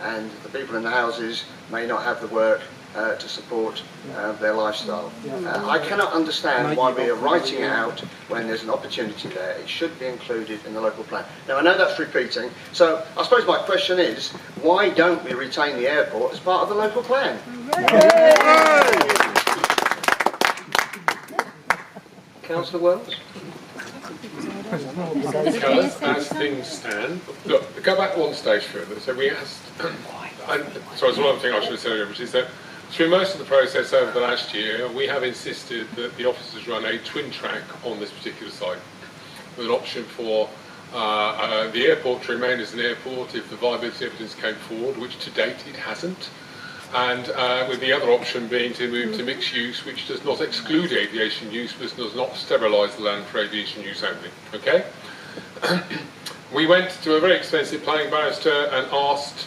and the people in the houses may not have the work to support their lifestyle. I cannot understand why we are writing it out when there's an opportunity there. It should be included in the local plan. Now I know that's repeating, so I suppose my question is, why don't we retain the airport as part of the local plan? Councillor Wells? As things stand, look, go back one stage further. So we asked, so there's one other thing I should have said earlier, which is that through most of the process over the last year, we have insisted that the officers run a twin track on this particular site, with an option for the airport to remain as an airport if the viability evidence came forward, which to date it hasn't, and with the other option being to move to mixed use, which does not exclude aviation use, but does not sterilise the land for aviation use only. Okay? We went to a very expensive planning barrister and asked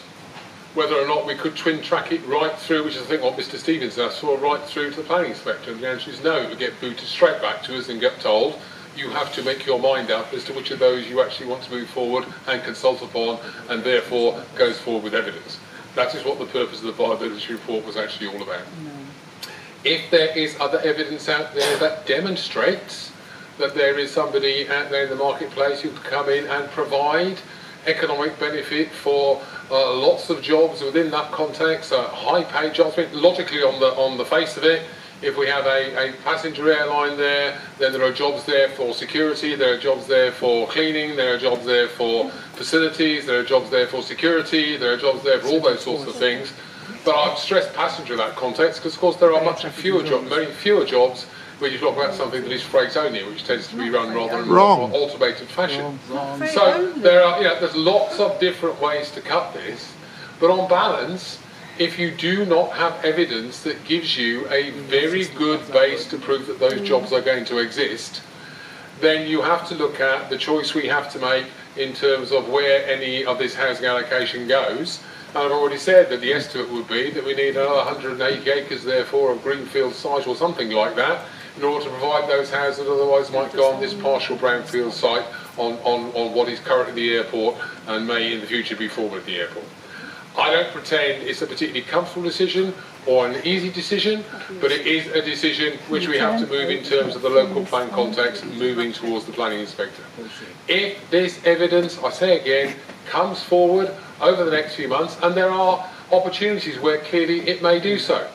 whether or not we could twin track it right through, which is I think what Mr Stevens asked for, right through to the planning inspector, and the answer is no. It would get booted straight back to us and get told you have to make your mind up as to which of those you actually want to move forward and consult upon, and therefore goes forward with evidence. That is what the purpose of the viability report was actually all about. If there is other evidence out there that demonstrates that there is somebody out there in the marketplace who can come in and provide economic benefit for lots of jobs within that context, high paid jobs, I mean, logically on the face of it, if we have a passenger airline there, then there are jobs there for security, there are jobs there for cleaning, there are jobs there for facilities, there are jobs there for security, there are jobs there for all those sorts of things. But I've stressed passenger in that context because, of course, there are many fewer jobs when you talk about something that is freight only, which tends to be run rather in a more automated fashion. So there's lots of different ways to cut this, but on balance, if you do not have evidence that gives you a very good base to prove that those jobs are going to exist, then you have to look at the choice we have to make in terms of where any of this housing allocation goes. And I've already said that the estimate would be that we need another 180 acres therefore of greenfield site or something like that in order to provide those houses that otherwise might go on this partial brownfield site on what is currently the airport and may in the future be formerly the airport. I don't pretend it's a particularly comfortable decision or an easy decision, but it is a decision which we have to move in terms of the local plan context, moving towards the planning inspector. If this evidence, I say again, comes forward over the next few months, and there are opportunities where clearly it may do so.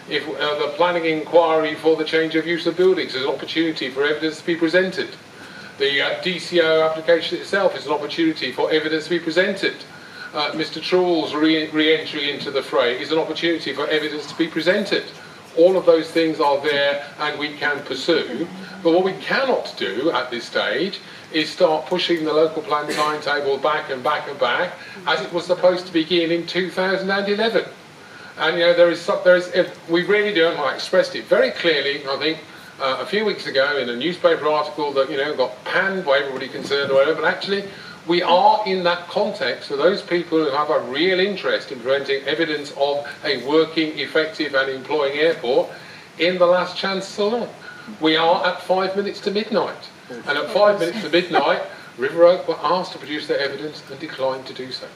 If the planning inquiry for the change of use of buildings is an opportunity for evidence to be presented. The DCO application itself is an opportunity for evidence to be presented. Mr Trawl's re-entry into the fray is an opportunity for evidence to be presented. All of those things are there and we can pursue, but what we cannot do at this stage is start pushing the local plan timetable back and back and back as it was supposed to begin in 2011. And we really do, and I expressed it very clearly, I think, a few weeks ago in a newspaper article that got panned by everybody concerned or whatever, but actually we are in that context for those people who have a real interest in presenting evidence of a working, effective and employing airport in the last chance salon. We are at 5 minutes to midnight. And at 5 minutes to midnight, River Oak were asked to produce their evidence and declined to do so.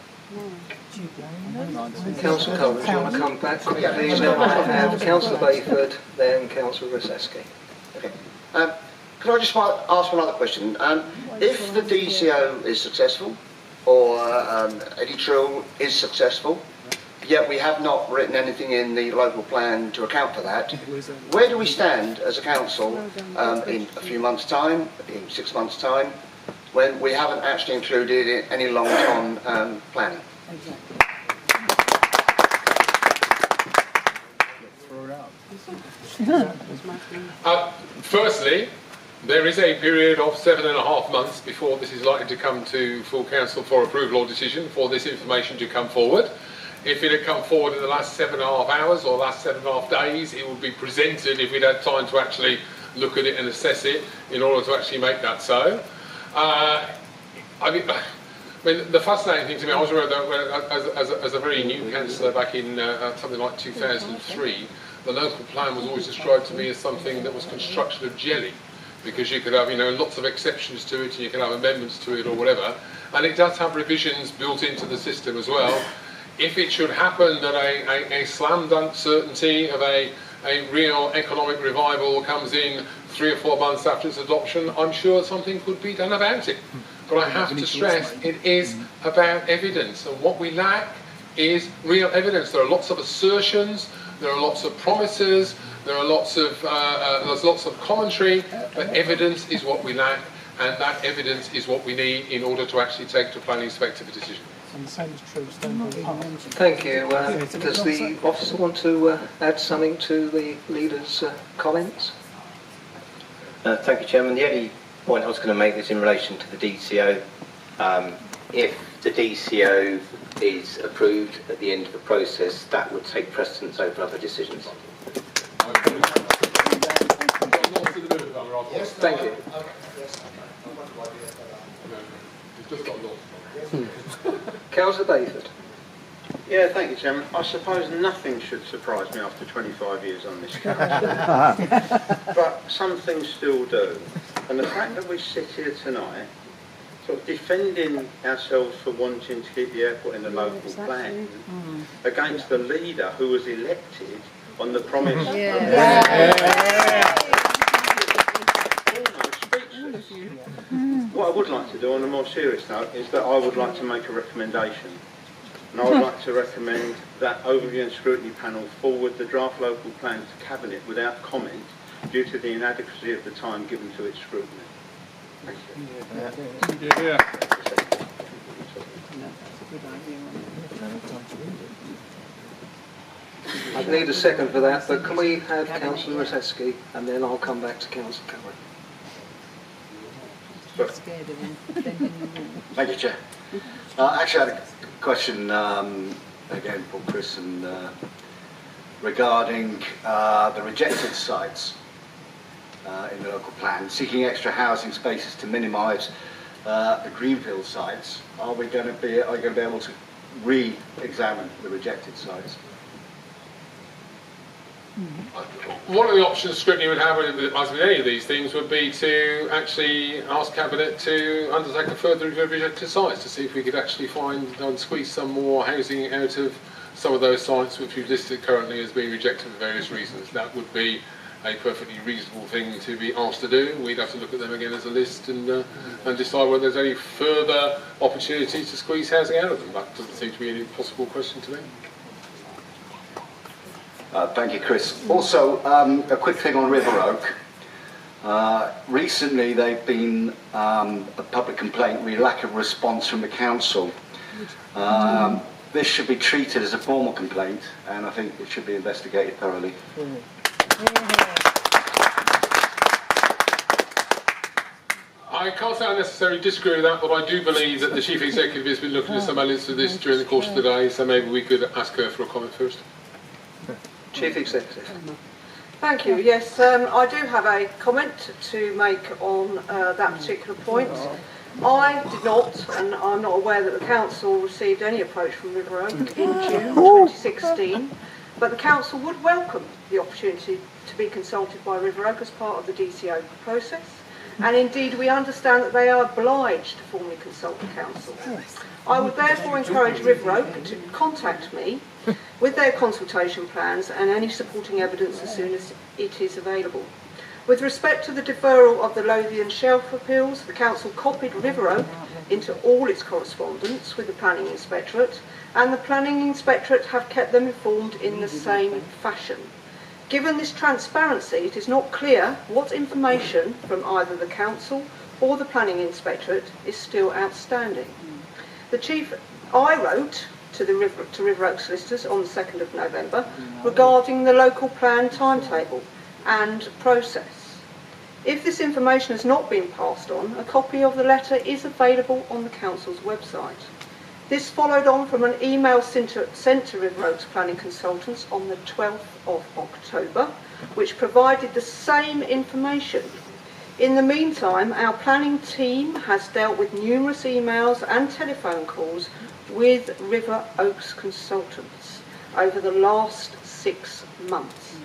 Councillor Collins, you want to come back quickly? And Councillor Bayford, then Councillor Roseski. Okay. Could I just ask one other question? If the DCO is successful, or Eddie Trill is successful, yet we have not written anything in the local plan to account for that, where do we stand as a council in a few months' time, in 6 months' time, when we haven't actually included any long-term planning? Firstly, there is a period of 7.5 months before this is likely to come to full council for approval or decision for this information to come forward. If it had come forward in the last 7.5 hours or last 7.5 days, it would be presented if we'd had time to actually look at it and assess it in order to actually make that so. I mean, the fascinating thing to me, I was aware that as a very new councillor back in something like 2003, the local plan was always described to me as something that was construction of jelly, because you could have lots of exceptions to it and you can have amendments to it or whatever, and it does have revisions built into the system as well. if it should happen that a slam dunk certainty of a real economic revival comes in 3 or 4 months after its adoption, I'm sure something could be done about it. But I have to stress, it is about evidence, and what we lack is real evidence. There are lots of assertions, there are lots of promises, there are there's lots of commentary, but evidence is what we lack, and that evidence is what we need in order to actually take to planning inspector a decision. And the same is true of Stonewall Park. Thank you. Does the officer want to add something to the leader's comments? Thank you, Chairman. The only point I was going to make is in relation to the DCO. If the DCO is approved at the end of the process, that would take precedence over other decisions. Yes, thank you. Councillor Bayford. Yeah, thank you, Chairman. I suppose nothing should surprise me after 25 years on this council. But some things still do. And the fact that we sit here tonight, sort of defending ourselves for wanting to keep the airport in the local plan, against the leader who was elected on the promise of... Almost speechless. What I would like to do on a more serious note is that I would like to make a recommendation. And I would like to recommend that Overview and Scrutiny panel forward the draft local plan to Cabinet without comment due to the inadequacy of the time given to its scrutiny. Thank you. I need a second for that, but can we have Councillor Roseski, and then I'll come back to Councillor Cameron. Thank you, Chair. Actually, I had a question again for Chris and regarding the rejected sites in the local plan, seeking extra housing spaces to minimise the greenfield sites. Are you going to be able to re-examine the rejected sites? One of the options Scrutiny would have, as with any of these things, would be to actually ask Cabinet to undertake a further review of rejected sites to see if we could actually find and squeeze some more housing out of some of those sites which we've listed currently as being rejected for various reasons. That would be a perfectly reasonable thing to be asked to do. We'd have to look at them again as a list and decide whether there's any further opportunity to squeeze housing out of them. That doesn't seem to be any possible question to me. Thank you, Chris. Also, a quick thing on River Oak. Recently, they've been a public complaint with lack of response from the council. This should be treated as a formal complaint, and I think it should be investigated thoroughly. I can't say I necessarily disagree with that, but I do believe that the Chief Executive has been looking at some elements of this during the course of the day, so maybe we could ask her for a comment first. Chief Executive. Thank you. Yes, I do have a comment to make on that particular point. I did not, and I'm not aware that the Council received any approach from River Oak in June 2016, but the Council would welcome the opportunity to be consulted by River Oak as part of the DCO process, and indeed we understand that they are obliged to formally consult the Council. I would therefore encourage River Oak to contact me with their consultation plans and any supporting evidence as soon as it is available. With respect to the deferral of the Lothian Shelf appeals, the Council copied River Oak into all its correspondence with the Planning Inspectorate, and the Planning Inspectorate have kept them informed in the same fashion. Given this transparency, it is not clear what information from either the Council or the Planning Inspectorate is still outstanding. I wrote to River Oak solicitors on the 2nd of November regarding the local plan timetable and process. If this information has not been passed on, a copy of the letter is available on the Council's website. This followed on from an email sent to River Oak's planning consultants on the 12th of October, which provided the same information. In the meantime, our planning team has dealt with numerous emails and telephone calls with River Oak's consultants over the last 6 months.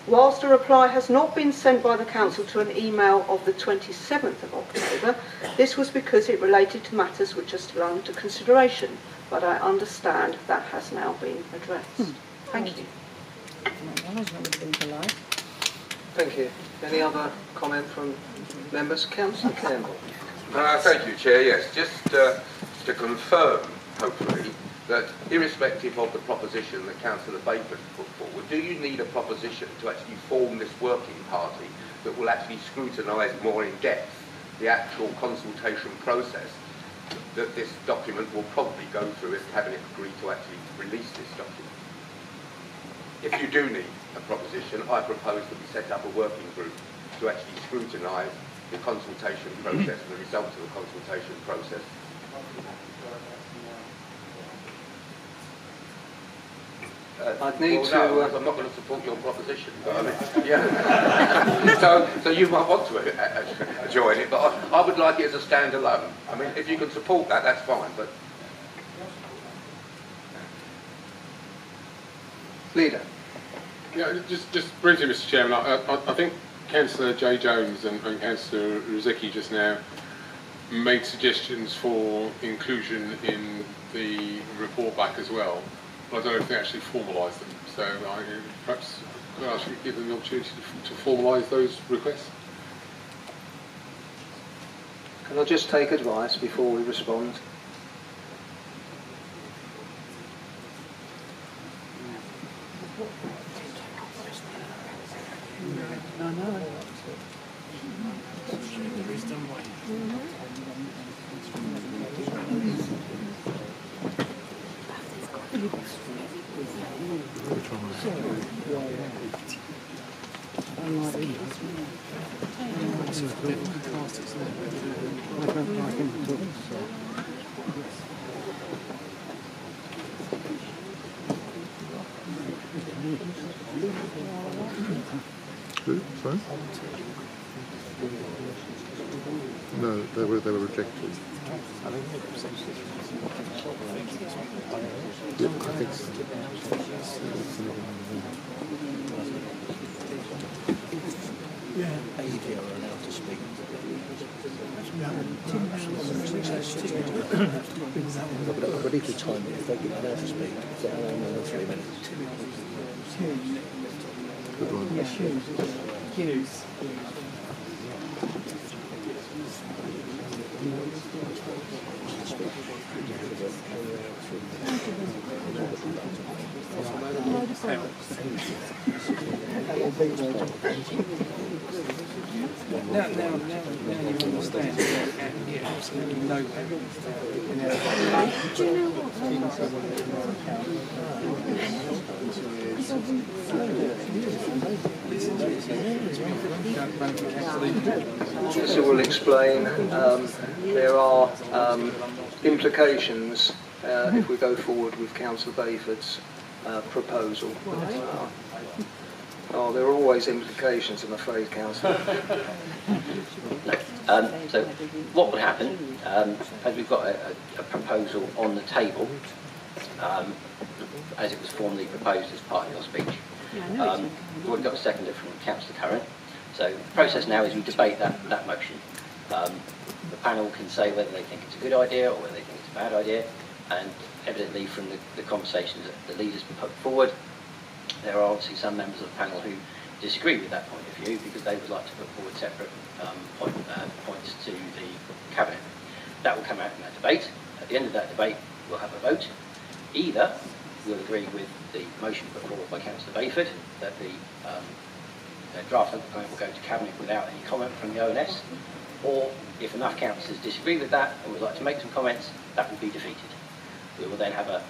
Whilst a reply has not been sent by the Council to an email of the 27th of October, this was because it related to matters which are still under consideration, but I understand that has now been addressed. Thank you. Thank you. Any other comment from members? Councillor Campbell. Thank you, Chair. Yes, just to confirm, hopefully, that irrespective of the proposition that Councillor Baker put forward, do you need a proposition to actually form this working party that will actually scrutinise more in depth the actual consultation process that this document will probably go through if Cabinet agree to actually release this document? If you do need a proposition, I propose that we set up a working group to actually scrutinise the consultation process and the results of the consultation process. I'd need well, no, to... I'm not going to support your proposition. But I mean, yeah. so you might want to join it, but I would like it as a standalone. I mean, if you can support that, that's fine. But Leader. Yeah, just briefly, Mr. Chairman, I think Councillor J. Jones and Councillor Ruzicki just now made suggestions for inclusion in the report back as well. But I don't know if they actually formalised them. So perhaps I should give them the opportunity to formalise those requests. Can I just take advice before we respond? Who? Sorry? No, they were rejected. Yeah, I think so. But need to time it if they get allowed to speak. If they're allowed 3 minutes. Good one. Hughes. Now you understand. Yeah, absolutely no. Do you know So we'll explain. There are implications if we go forward with Councillor Bayford's proposal. Oh, there are always implications, I'm afraid, Councillor. So what would happen, as we've got a proposal on the table, as it was formally proposed as part of your speech, we've already got a seconder from Councillor Curran. So the process now is we debate that motion. The panel can say whether they think it's a good idea or whether they think it's a bad idea, and evidently from the conversations that the leaders put forward, there are obviously some members of the panel who disagree with that point of view because they would like to put forward separate points to the Cabinet. That will come out in that debate. At the end of that debate, we'll have a vote. Either we'll agree with the motion put forward by Councillor Bayford that the draft local plan will go to Cabinet without any comment from the ONS, or if enough councillors disagree with that and would like to make some comments, that will be defeated. We will then have a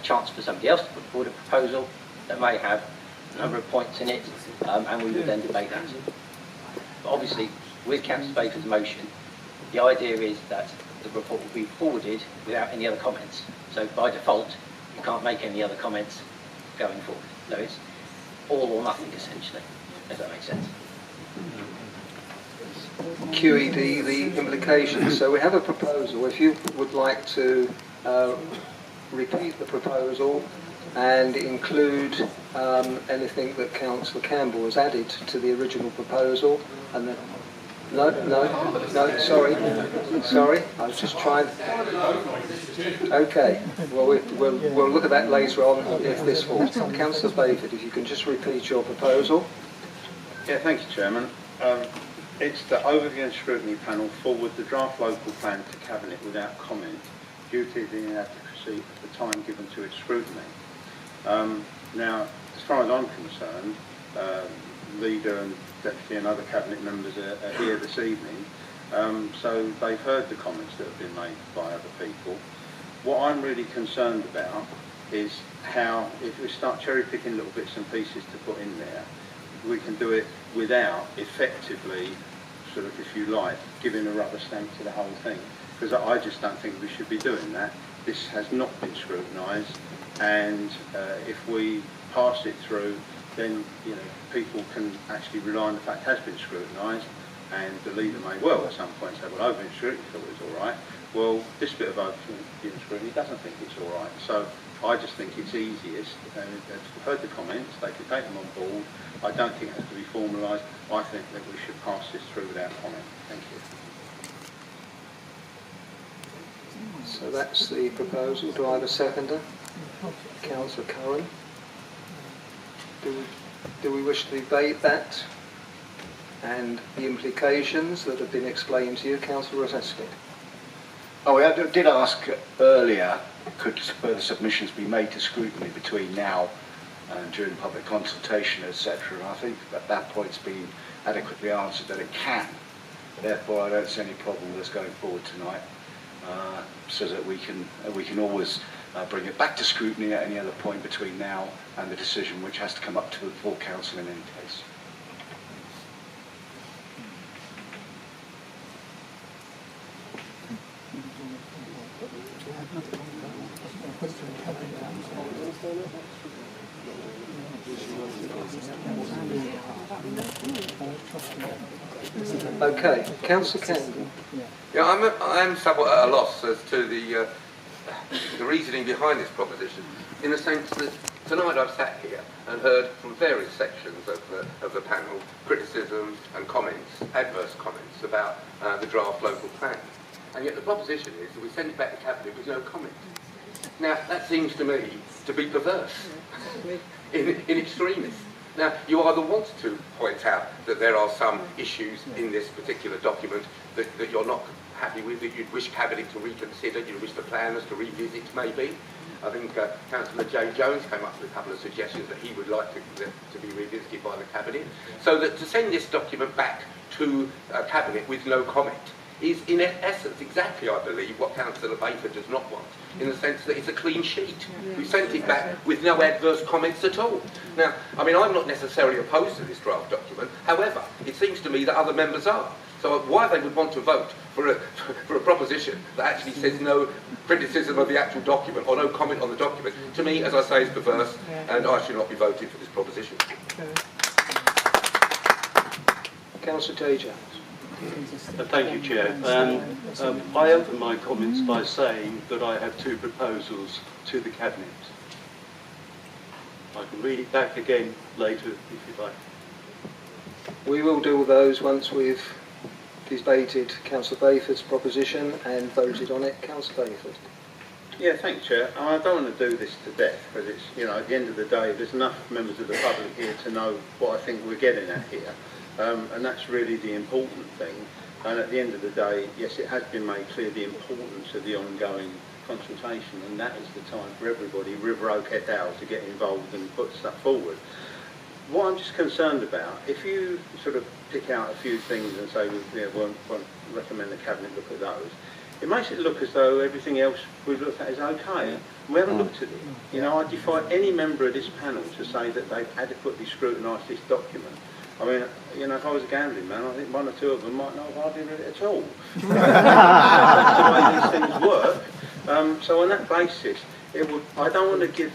chance for somebody else to put forward a proposal that may have a number of points in it, and we would then debate that. But obviously, with Councillor Baker's motion, the idea is that the report will be forwarded without any other comments. So by default, you can't make any other comments going forward. So it's all or nothing, essentially, if that makes sense. QED, the implications. So we have a proposal. If you would like to repeat the proposal and include anything that Councillor Campbell has added to the original proposal, and then No, sorry, I was just trying. Okay, well, we'll look at that later on if this falls. Councillor Bayford, if you can just repeat your proposal. Yeah, thank you, Chairman. It's the Overview and Scrutiny Panel forward the draft local plan to Cabinet without comment due to the inadequacy of the time given to its scrutiny. Now, as far as I'm concerned, Leader and Deputy and other Cabinet members are here this evening, so they've heard the comments that have been made by other people. What I'm really concerned about is how, if we start cherry-picking little bits and pieces to put in there, we can do it without effectively, sort of, if you like, giving a rubber stamp to the whole thing. Because I just don't think we should be doing that. This has not been scrutinised, and if we pass it through, then people can actually rely on the fact it has been scrutinised, and the leader may well at some point say, well, Overview and Scrutiny thought it was all right. Well, this bit of Overview and Scrutiny doesn't think it's all right. So I just think it's easiest, and they've heard the comments, they can take them on board. I don't think it has to be formalised. I think that we should pass this through without comment. Thank you. So that's the proposal. Do I have a seconder? Councillor Curran. Do we wish to debate that and the implications that have been explained to you, Councillor Roseski? Oh, I did ask earlier, could further submissions be made to scrutiny between now and during public consultation, etc. And I think at that point's been adequately answered that it can. Therefore, I don't see any problem with us going forward tonight, so that we can always bring it back to scrutiny at any other point between now and the decision, which has to come up to the full council in any case. Okay, Councillor Camden. Yeah, I'm somewhat at a loss as to the reasoning behind this proposition, in the sense that tonight I've sat here and heard from various sections of the panel criticism and comments, adverse comments about the draft local plan. And yet the proposition is that we send it back to Cabinet with no comment. Now, that seems to me to be perverse in extremis. Now, you either want to point out that there are some issues in this particular document that you're not happy with, that you'd wish Cabinet to reconsider, you'd wish the planners to revisit maybe. I think Councillor J. Jones came up with a couple of suggestions that he would like to be revisited by the Cabinet. So that to send this document back to Cabinet with no comment is in essence exactly, I believe, what Councillor Bayford does not want, in the sense that it's a clean sheet. We sent it back with no adverse comments at all. Now, I mean, I'm not necessarily opposed to this draft document, however, it seems to me that other members are. So why they would want to vote for a proposition that actually says no criticism of the actual document or no comment on the document, to me, as I say, is perverse, and I should not be voting for this proposition. Councillor J. Jones. Thank you, Chair. I open my comments by saying that I have two proposals to the Cabinet. I can read it back again later if you'd like. We will do those once we've debated Councillor Bayford's proposition and voted on it. Councillor Bayford. Yeah, thank you, Chair. I don't want to do this to death, because it's, at the end of the day, there's enough members of the public here to know what I think we're getting at here. And that's really the important thing. And at the end of the day, yes, it has been made clear the importance of the ongoing consultation, and that is the time for everybody, River Oak et al., to get involved and put stuff forward. What I'm just concerned about, if you sort of pick out a few things and say, won't recommend the Cabinet look at those, it makes it look as though everything else we've looked at is okay. We haven't looked at it. I defy any member of this panel to say that they've adequately scrutinised this document. I mean, if I was a gambling man, I think one or two of them might not have hardly read it at all. That's the way these things work. So on that basis, I don't want to give,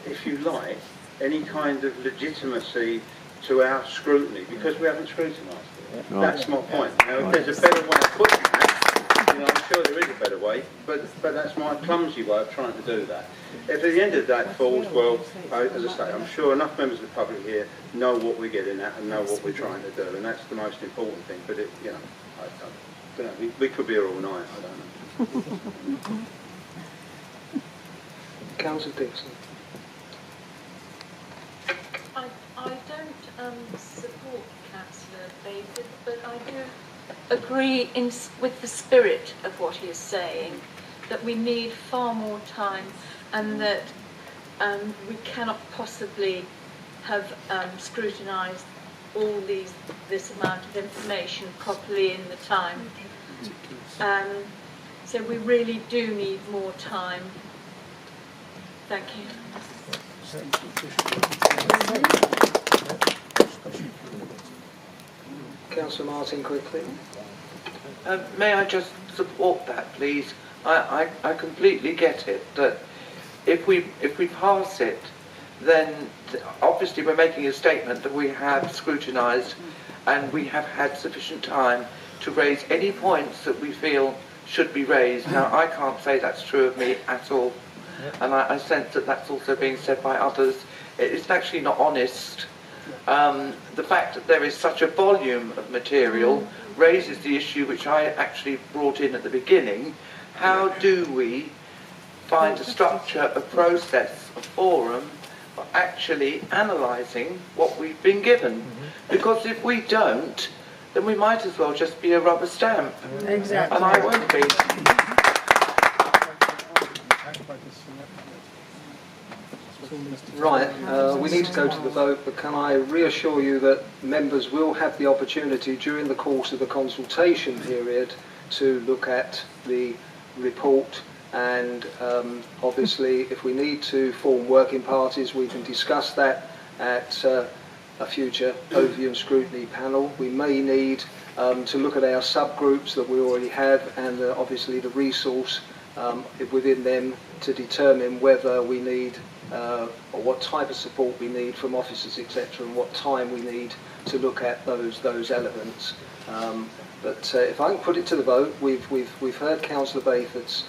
if you like, any kind of legitimacy to our scrutiny, because we haven't scrutinised it. That's my point. Now, if there's a better way of putting that, I'm sure there is a better way, but that's my clumsy way of trying to do that. If at the end of the day it falls, well, as I say, I'm sure enough members of the public here know what we're getting at and know what we're trying to do, and that's the most important thing. But don't know, we could be here all night, I don't know. Councillor Dixon. I don't support Councillor Bayford, but I do agree with the spirit of what he is saying, that we need far more time and that we cannot possibly have scrutinised all this amount of information properly in the time. So we really do need more time. Thank you. Councillor Martin, quickly. May I just support that, please? I completely get it, that if we pass it, then obviously we're making a statement that we have scrutinised and we have had sufficient time to raise any points that we feel should be raised. Now, I can't say that's true of me at all, and I sense that that's also being said by others. It's actually not honest. The fact that there is such a volume of material raises the issue which I actually brought in at the beginning. How do we find a structure, a process, a forum for actually analysing what we've been given? Because if we don't, then we might as well just be a rubber stamp. Exactly. And I won't be. Right, we need to go to the vote, but can I reassure you that members will have the opportunity during the course of the consultation period to look at the report, and obviously if we need to form working parties, we can discuss that at a future overview and scrutiny panel. We may need to look at our subgroups that we already have, and obviously the resource within them to determine whether we need or what type of support we need from officers, etc., and what time we need to look at those elements. But if I can put it to the vote, we've heard Councillor Bayford's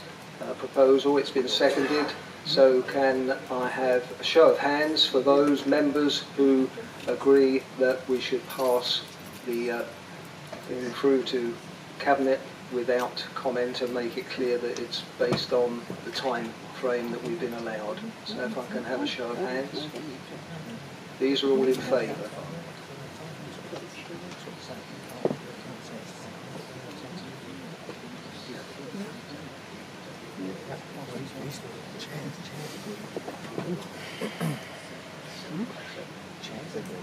proposal. It's been seconded. So can I have a show of hands for those members who agree that we should pass the thing through to Cabinet without comment and make it clear that it's based on the time frame that we've been allowed? So if I can have a show of hands. These are all in favour.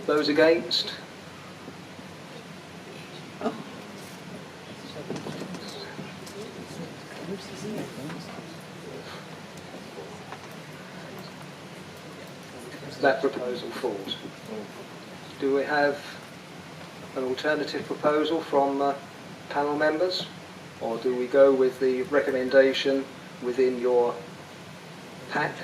Those against? That proposal falls. Do we have an alternative proposal from panel members, or do we go with the recommendation within your pack?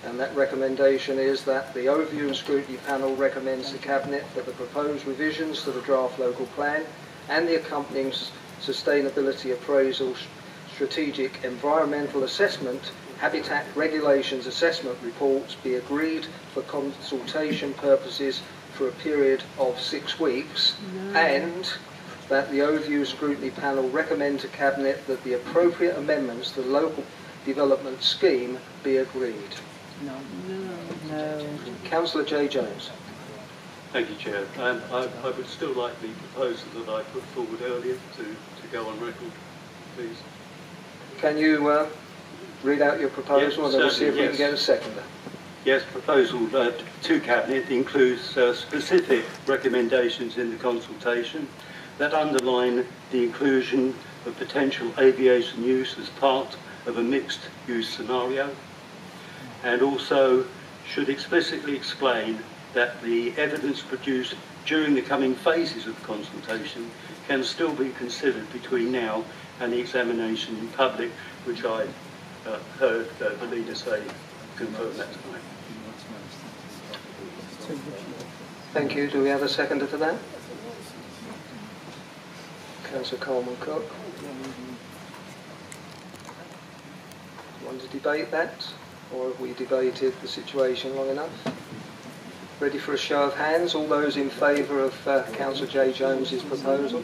And that recommendation is that the Overview and Scrutiny Panel recommends the Cabinet that the proposed revisions to the draft local plan and the accompanying sustainability appraisal, strategic environmental assessment, habitat regulations assessment reports be agreed for consultation purposes for a period of 6 weeks, and that the Overview and Scrutiny Panel recommend to Cabinet that the appropriate amendments to the local development scheme be agreed. No. Councillor J. Jones. Thank you, Chair. I would still like the proposal that I put forward earlier to go on record, please. Can you read out your proposal, and then we'll see if we can get a seconder? Yes, proposal to Cabinet includes specific recommendations in the consultation that underline the inclusion of potential aviation use as part of a mixed use scenario, and also should explicitly explain that the evidence produced during the coming phases of consultation can still be considered between now and the examination in public, which I heard the leader say, confirm that tonight. Thank you. Do we have a seconder for that? Councillor Coleman Cook. Want to debate that, or have we debated the situation long enough? Ready for a show of hands? All those in favour of Councillor J. Jones's proposal?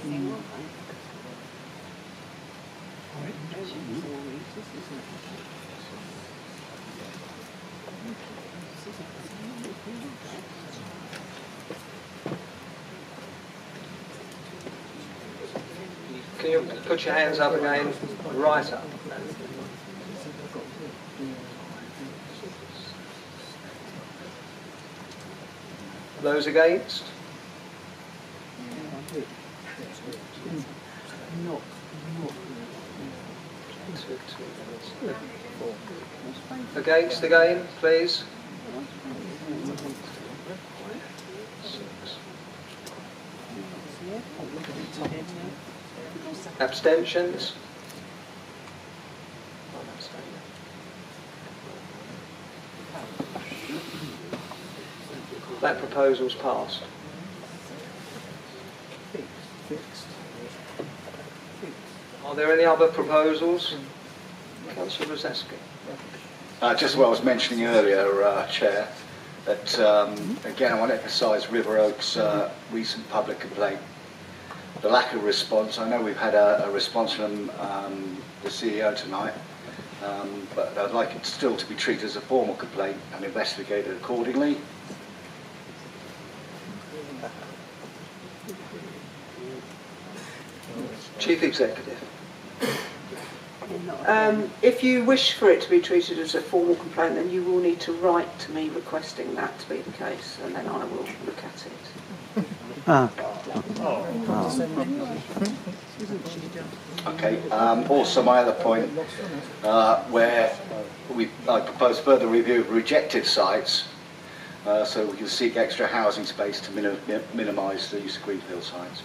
Can you put your hands up again? Right up. Those against? Against again, please. Abstentions? That proposal's passed. Are there any other proposals? Councillor Brzezinski. Just what I was mentioning earlier, Chair, that again I want to emphasise River Oak's recent public complaint. The lack of response. I know we've had a response from the CEO tonight, but I'd like it still to be treated as a formal complaint and investigated accordingly. Chief Executive. If you wish for it to be treated as a formal complaint, then you will need to write to me requesting that to be the case, and then I will look at it. Okay. Also, my other point, where I propose further review of rejected sites, so we can seek extra housing space to minimise the use of greenfield sites.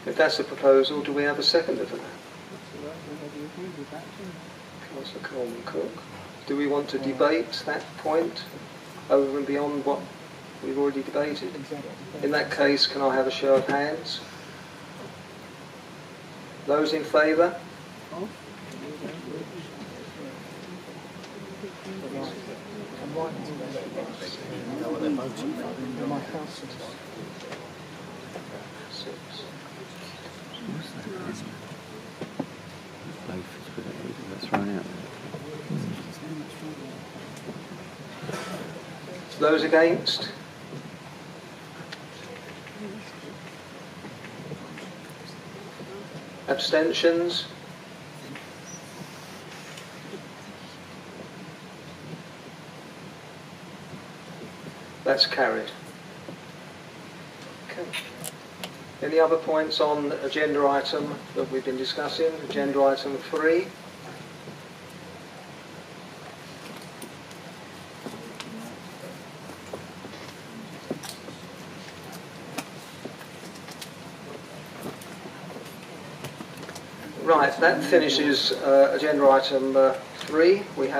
If that's the proposal, do we have a seconder for that? Councillor Coleman Cook. Do we want to debate that point over and beyond what we've already debated? In that case, can I have a show of hands? Those in favour? Those against? Abstentions? That's carried. Okay. Any other points on agenda item that we've been discussing? Agenda item 3. Right, that finishes agenda item 3. We have